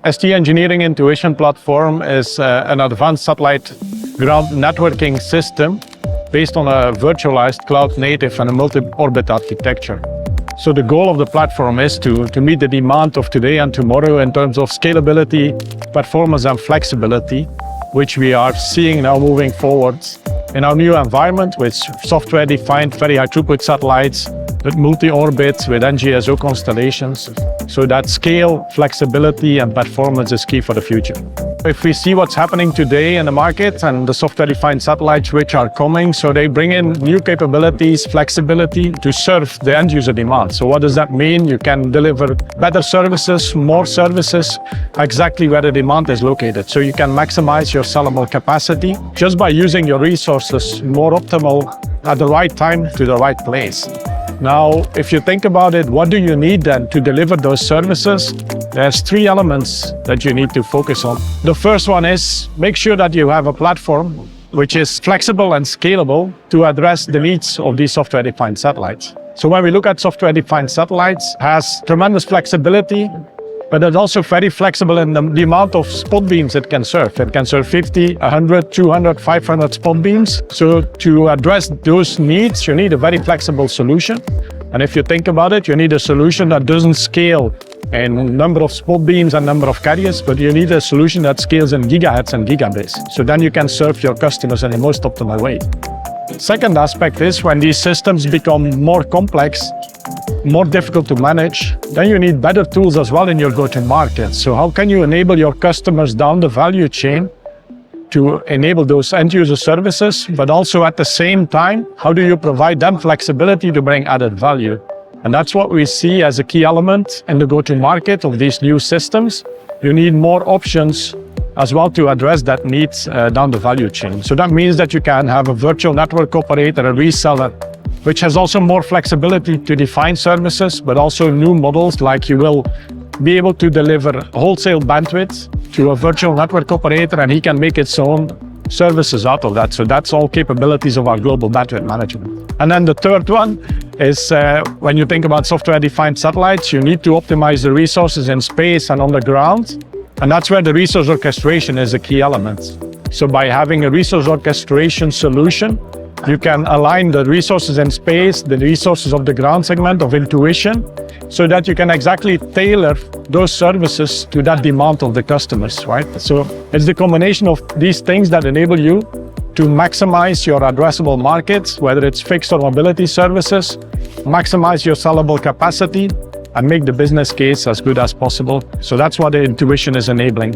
ST Engineering Intuition Platform is an advanced satellite ground networking system based on a virtualized cloud native and a multi-orbit architecture. So the goal of the platform is to meet the demand of today and tomorrow in terms of scalability, performance and flexibility, which we are seeing now moving forward in our new environment with software-defined, very high throughput satellites, with multi-orbits, with NGSO constellations. So that scale, flexibility and performance is key for the future. If we see what's happening today in the market and the software-defined satellites which are coming, so they bring in new capabilities, flexibility to serve the end-user demand. So what does that mean? You can deliver better services, more services, exactly where the demand is located. So you can maximize your sellable capacity just by using your resources more optimal at the right time to the right place. Now, if you think about it, what do you need then to deliver those services? There's three elements that you need to focus on. The first one is make sure that you have a platform which is flexible and scalable to address the needs of these software-defined satellites. So when we look at software-defined satellites, it has tremendous flexibility, but it's also very flexible in the amount of spot beams it can serve. It can serve 50, 100, 200, 500 spot beams. So to address those needs, you need a very flexible solution. And if you think about it, you need a solution that doesn't scale in number of spot beams and number of carriers, but you need a solution that scales in gigahertz and gigabits. So then you can serve your customers in the most optimal way. Second aspect is when these systems become more complex, more difficult to manage, then you need better tools as well in your go-to-market. So how can you enable your customers down the value chain to enable those end-user services, but also at the same time, how do you provide them flexibility to bring added value? And that's what we see as a key element in the go-to-market of these new systems. You need more options as well to address that need down the value chain. So that means that you can have a virtual network operator, a reseller, which has also more flexibility to define services, but also new models like you will be able to deliver wholesale bandwidth to a virtual network operator and he can make its own services out of that. So that's all capabilities of our global bandwidth management. And then the third one is when you think about software-defined satellites, you need to optimize the resources in space and on the ground. And that's where the resource orchestration is a key element. So by having a resource orchestration solution, you can align the resources in space, the resources of the ground segment of Intuition, so that you can exactly tailor those services to that demand of the customers, right? So it's the combination of these things that enable you to maximize your addressable markets, whether it's fixed or mobility services, maximize your sellable capacity, and make the business case as good as possible. So that's what the Intuition is enabling.